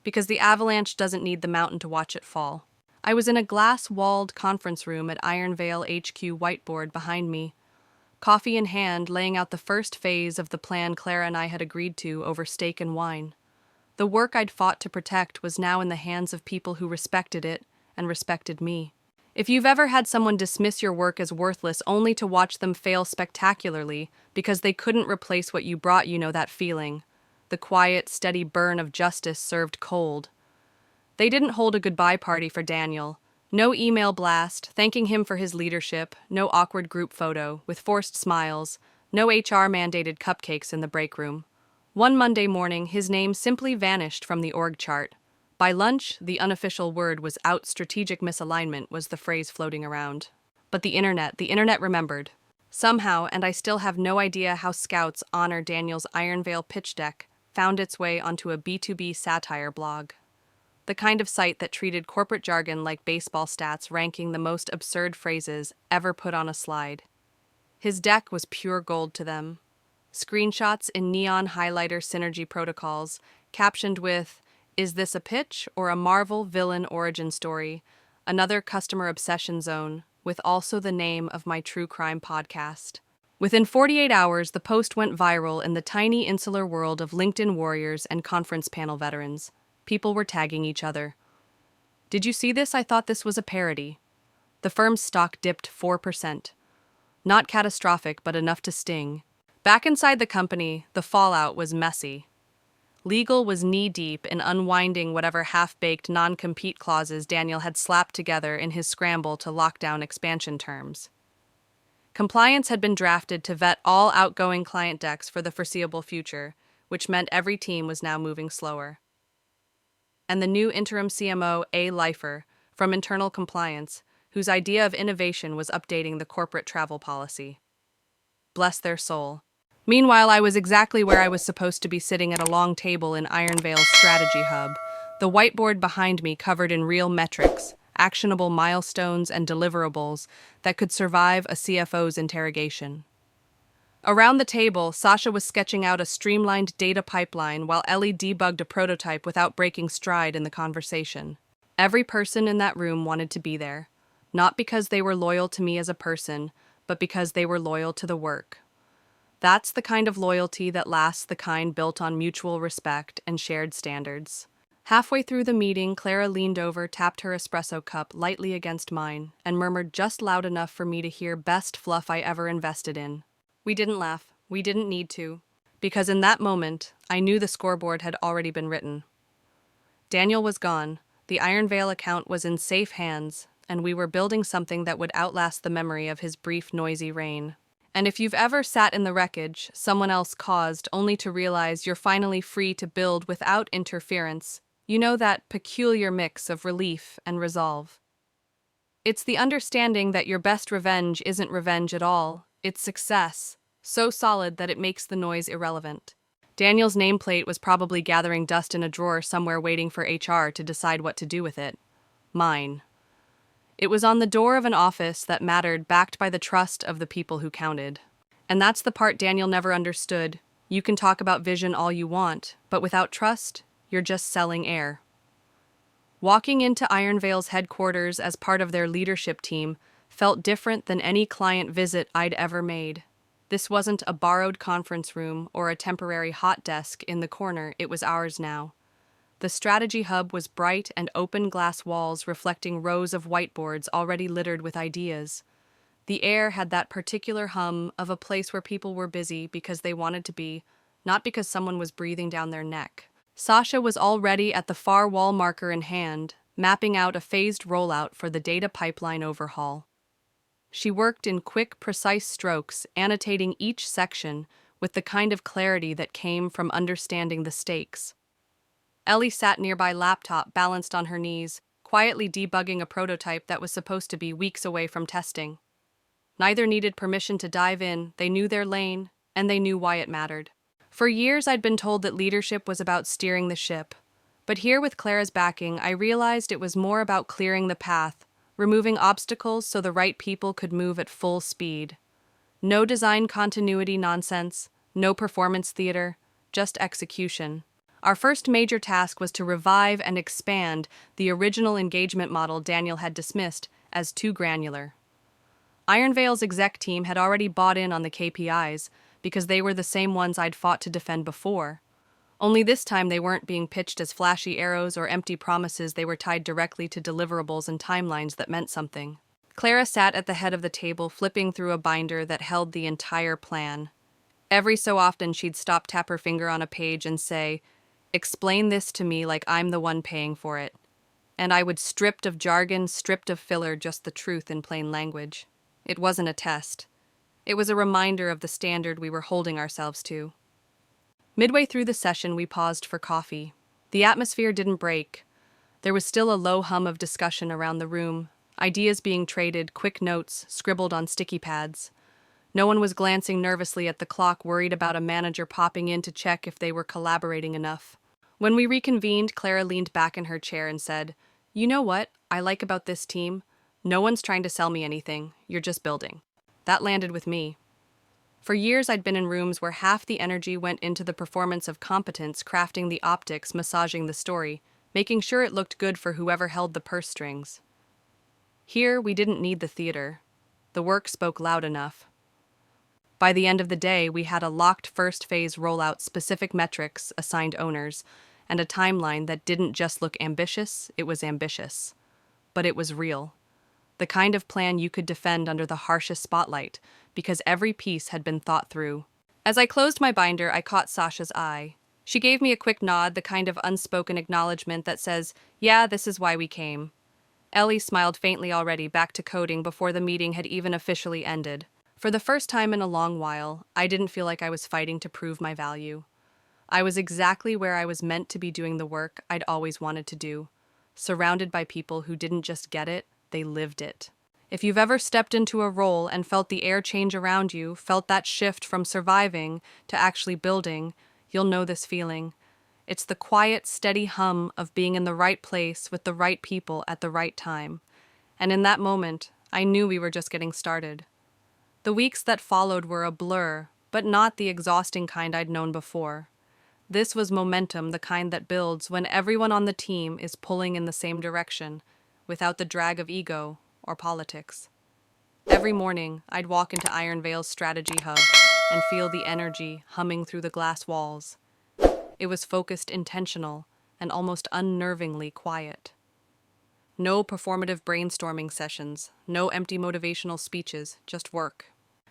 Because the avalanche doesn't need the mountain to watch it fall. I was in a glass-walled conference room at Iron Veil HQ whiteboard behind me, coffee in hand, laying out the first phase of the plan Clara and I had agreed to over steak and wine. The work I'd fought to protect was now in the hands of people who respected it and respected me. If you've ever had someone dismiss your work as worthless only to watch them fail spectacularly because they couldn't replace what you brought, you know that feeling. The quiet, steady burn of justice served cold. They didn't hold a goodbye party for Daniel. No email blast, thanking him for his leadership, no awkward group photo, with forced smiles, no HR-mandated cupcakes in the break room. One Monday morning, his name simply vanished from the org chart. By lunch, the unofficial word was out. Strategic misalignment was the phrase floating around. But the internet remembered. Somehow, and I still have no idea how scouts honor Daniel's Iron Veil pitch deck, found its way onto a B2B satire blog. The kind of site that treated corporate jargon like baseball stats, ranking the most absurd phrases ever put on a slide. His deck was pure gold to them. Screenshots in neon highlighter synergy protocols, captioned with, "Is this a pitch or a Marvel villain origin story? Another customer obsession zone," with also the name of my true crime podcast. Within 48 hours, the post went viral in the tiny insular world of LinkedIn warriors and conference panel veterans. People were tagging each other. "Did you see this? I thought this was a parody." The firm's stock dipped 4%. Not catastrophic, but enough to sting. Back inside the company, the fallout was messy. Legal was knee-deep in unwinding whatever half-baked non-compete clauses Daniel had slapped together in his scramble to lock down expansion terms. Compliance had been drafted to vet all outgoing client decks for the foreseeable future, which meant every team was now moving slower. And the new interim CMO, A. Lifer, from internal compliance, whose idea of innovation was updating the corporate travel policy. Bless their soul. Meanwhile, I was exactly where I was supposed to be, sitting at a long table in Iron Veil's strategy hub, the whiteboard behind me covered in real metrics, actionable milestones and deliverables that could survive a CFO's interrogation. Around the table, Sasha was sketching out a streamlined data pipeline while Ellie debugged a prototype without breaking stride in the conversation. Every person in that room wanted to be there, not because they were loyal to me as a person, but because they were loyal to the work. That's the kind of loyalty that lasts, the kind built on mutual respect and shared standards. Halfway through the meeting, Clara leaned over, tapped her espresso cup lightly against mine, and murmured just loud enough for me to hear, "Best fluff I ever invested in." We didn't laugh. We didn't need to. Because in that moment, I knew the scoreboard had already been written. Daniel was gone, the Iron Veil account was in safe hands, and we were building something that would outlast the memory of his brief, noisy reign. And if you've ever sat in the wreckage someone else caused only to realize you're finally free to build without interference, you know that peculiar mix of relief and resolve. It's the understanding that your best revenge isn't revenge at all, it's success, so solid that it makes the noise irrelevant. Daniel's nameplate was probably gathering dust in a drawer somewhere waiting for HR to decide what to do with it. Mine. It was on the door of an office that mattered, backed by the trust of the people who counted. And that's the part Daniel never understood. You can talk about vision all you want, but without trust, you're just selling air. Walking into Ironvale's headquarters as part of their leadership team felt different than any client visit I'd ever made. This wasn't a borrowed conference room or a temporary hot desk in the corner, it was ours now. The strategy hub was bright and open glass walls reflecting rows of whiteboards already littered with ideas. The air had that particular hum of a place where people were busy because they wanted to be, not because someone was breathing down their neck. Sasha was already at the far wall marker in hand, mapping out a phased rollout for the data pipeline overhaul. She worked in quick, precise strokes, annotating each section with the kind of clarity that came from understanding the stakes. Ellie sat nearby, laptop balanced on her knees, quietly debugging a prototype that was supposed to be weeks away from testing. Neither needed permission to dive in, they knew their lane, and they knew why it mattered. For years I'd been told that leadership was about steering the ship, but here with Clara's backing, I realized it was more about clearing the path, removing obstacles so the right people could move at full speed. No design continuity nonsense, no performance theater, just execution. Our first major task was to revive and expand the original engagement model Daniel had dismissed as too granular. Ironvale's exec team had already bought in on the KPIs because they were the same ones I'd fought to defend before. Only this time they weren't being pitched as flashy arrows or empty promises, they were tied directly to deliverables and timelines that meant something. Clara sat at the head of the table, flipping through a binder that held the entire plan. Every so often she'd stop, tap her finger on a page and say, "Explain this to me like I'm the one paying for it." And I would, stripped of jargon, stripped of filler, just the truth in plain language. It wasn't a test. It was a reminder of the standard we were holding ourselves to. Midway through the session, we paused for coffee. The atmosphere didn't break. There was still a low hum of discussion around the room, ideas being traded, quick notes scribbled on sticky pads. No one was glancing nervously at the clock, worried about a manager popping in to check if they were collaborating enough. When we reconvened, Clara leaned back in her chair and said, "You know what I like about this team? No one's trying to sell me anything, you're just building." That landed with me. For years I'd been in rooms where half the energy went into the performance of competence, crafting the optics, massaging the story, making sure it looked good for whoever held the purse strings. Here, we didn't need the theater. The work spoke loud enough. By the end of the day, we had a locked first phase rollout, specific metrics, assigned owners, and a timeline that didn't just look ambitious, it was ambitious. But it was real. The kind of plan you could defend under the harshest spotlight, because every piece had been thought through. As I closed my binder, I caught Sasha's eye. She gave me a quick nod, the kind of unspoken acknowledgement that says, "Yeah, this is why we came." Ellie smiled faintly, already back to coding before the meeting had even officially ended. For the first time in a long while, I didn't feel like I was fighting to prove my value. I was exactly where I was meant to be, doing the work I'd always wanted to do, surrounded by people who didn't just get it, they lived it. If you've ever stepped into a role and felt the air change around you, felt that shift from surviving to actually building, you'll know this feeling. It's the quiet, steady hum of being in the right place with the right people at the right time. And in that moment, I knew we were just getting started. The weeks that followed were a blur, but not the exhausting kind I'd known before. This was momentum, the kind that builds when everyone on the team is pulling in the same direction, without the drag of ego or politics. Every morning, I'd walk into Ironvale's strategy hub and feel the energy humming through the glass walls. It was focused, intentional, and almost unnervingly quiet. No performative brainstorming sessions, no empty motivational speeches, just work.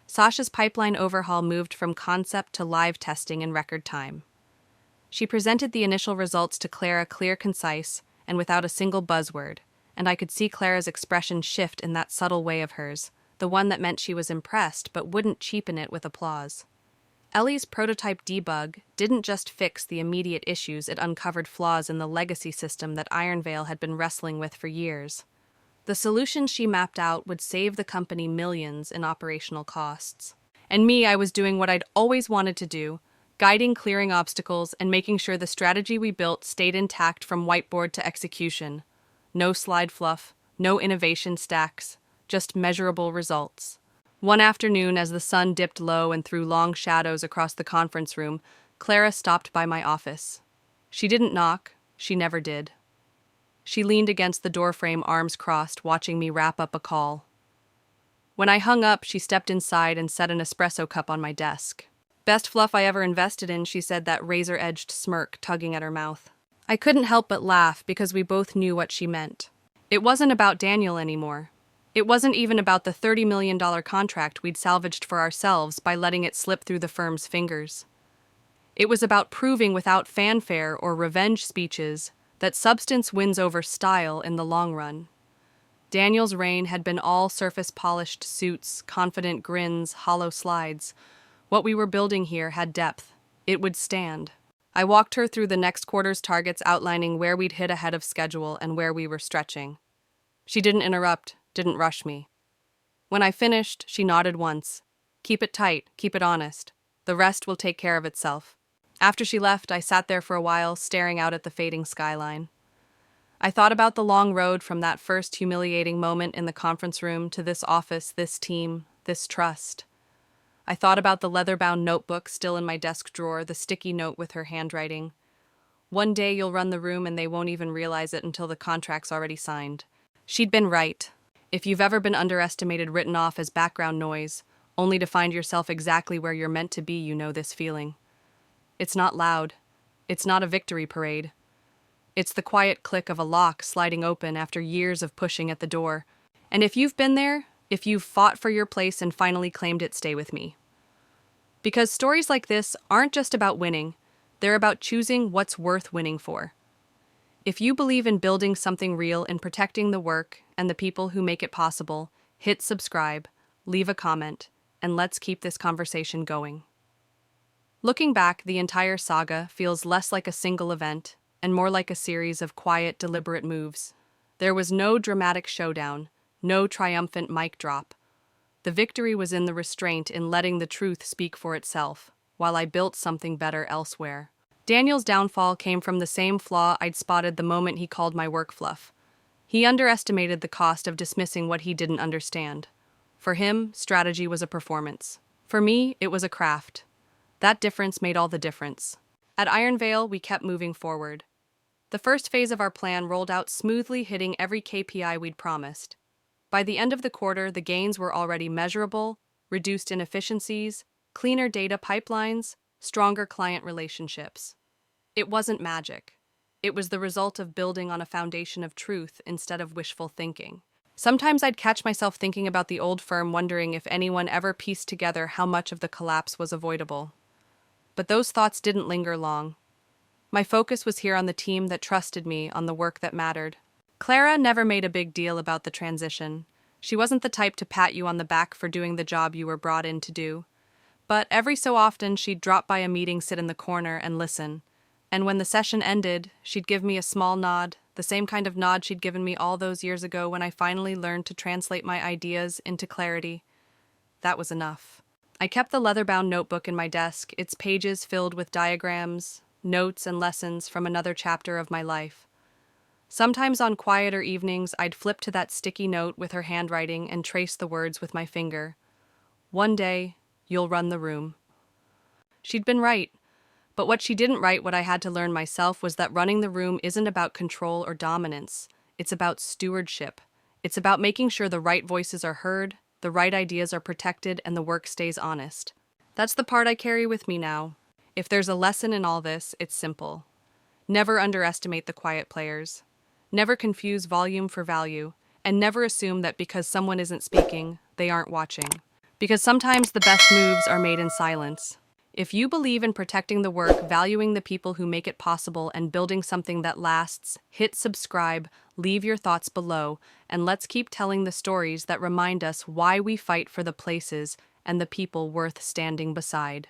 Sasha's pipeline overhaul moved from concept to live testing in record time. She presented the initial results to Clara, clear, concise, and without a single buzzword, and I could see Clara's expression shift in that subtle way of hers, the one that meant she was impressed but wouldn't cheapen it with applause. Ellie's prototype debug didn't just fix the immediate issues, it uncovered flaws in the legacy system that Ironvale had been wrestling with for years. The solution she mapped out would save the company millions in operational costs. And me, I was doing what I'd always wanted to do, guiding, clearing obstacles, and making sure the strategy we built stayed intact from whiteboard to execution. No slide fluff, no innovation stacks, just measurable results. One afternoon, as the sun dipped low and threw long shadows across the conference room, Clara stopped by my office. She didn't knock, she never did. She leaned against the doorframe, arms crossed, watching me wrap up a call. When I hung up, she stepped inside and set an espresso cup on my desk. "Best fluff I ever invested in," she said, that razor-edged smirk tugging at her mouth. I couldn't help but laugh because we both knew what she meant. It wasn't about Daniel anymore. It wasn't even about the $30 million contract we'd salvaged for ourselves by letting it slip through the firm's fingers. It was about proving without fanfare or revenge speeches that substance wins over style in the long run. Daniel's reign had been all surface-polished suits, confident grins, hollow slides. What we were building here had depth. It would stand. I walked her through the next quarter's targets, outlining where we'd hit ahead of schedule and where we were stretching. She didn't interrupt, didn't rush me. When I finished, she nodded once. "Keep it tight, keep it honest. The rest will take care of itself." After she left, I sat there for a while, staring out at the fading skyline. I thought about the long road from that first humiliating moment in the conference room to this office, this team, this trust. I thought about the leather-bound notebook still in my desk drawer, the sticky note with her handwriting. "One day you'll run the room and they won't even realize it until the contract's already signed." She'd been right. If you've ever been underestimated, written off as background noise, only to find yourself exactly where you're meant to be, you know this feeling. It's not loud. It's not a victory parade. It's the quiet click of a lock sliding open after years of pushing at the door. And if you've been there, if you've fought for your place and finally claimed it, stay with me. Because stories like this aren't just about winning, they're about choosing what's worth winning for. If you believe in building something real and protecting the work and the people who make it possible, hit subscribe, leave a comment, and let's keep this conversation going. Looking back, the entire saga feels less like a single event and more like a series of quiet, deliberate moves. There was no dramatic showdown, no triumphant mic drop. The victory was in the restraint, in letting the truth speak for itself, while I built something better elsewhere. Daniel's downfall came from the same flaw I'd spotted the moment he called my work fluff. He underestimated the cost of dismissing what he didn't understand. For him, strategy was a performance. For me, it was a craft. That difference made all the difference. At Iron Vale, we kept moving forward. The first phase of our plan rolled out smoothly, hitting every KPI we'd promised. By the end of the quarter, the gains were already measurable: reduced inefficiencies, cleaner data pipelines, stronger client relationships. It wasn't magic. It was the result of building on a foundation of truth instead of wishful thinking. Sometimes I'd catch myself thinking about the old firm, wondering if anyone ever pieced together how much of the collapse was avoidable. But those thoughts didn't linger long. My focus was here on the team that trusted me, on the work that mattered. Clara never made a big deal about the transition. She wasn't the type to pat you on the back for doing the job you were brought in to do. But every so often, she'd drop by a meeting, sit in the corner, and listen. And when the session ended, she'd give me a small nod, the same kind of nod she'd given me all those years ago when I finally learned to translate my ideas into clarity. That was enough. I kept the leather-bound notebook in my desk, its pages filled with diagrams, notes, and lessons from another chapter of my life. Sometimes on quieter evenings, I'd flip to that sticky note with her handwriting and trace the words with my finger. "One day, you'll run the room." She'd been right, but what she didn't write, what I had to learn myself, was that running the room isn't about control or dominance. It's about stewardship. It's about making sure the right voices are heard, the right ideas are protected, and the work stays honest. That's the part I carry with me now. If there's a lesson in all this, it's simple. Never underestimate the quiet players. Never confuse volume for value, and never assume that because someone isn't speaking, they aren't watching. Because sometimes the best moves are made in silence. If you believe in protecting the work, valuing the people who make it possible, and building something that lasts, hit subscribe, leave your thoughts below, and let's keep telling the stories that remind us why we fight for the places and the people worth standing beside.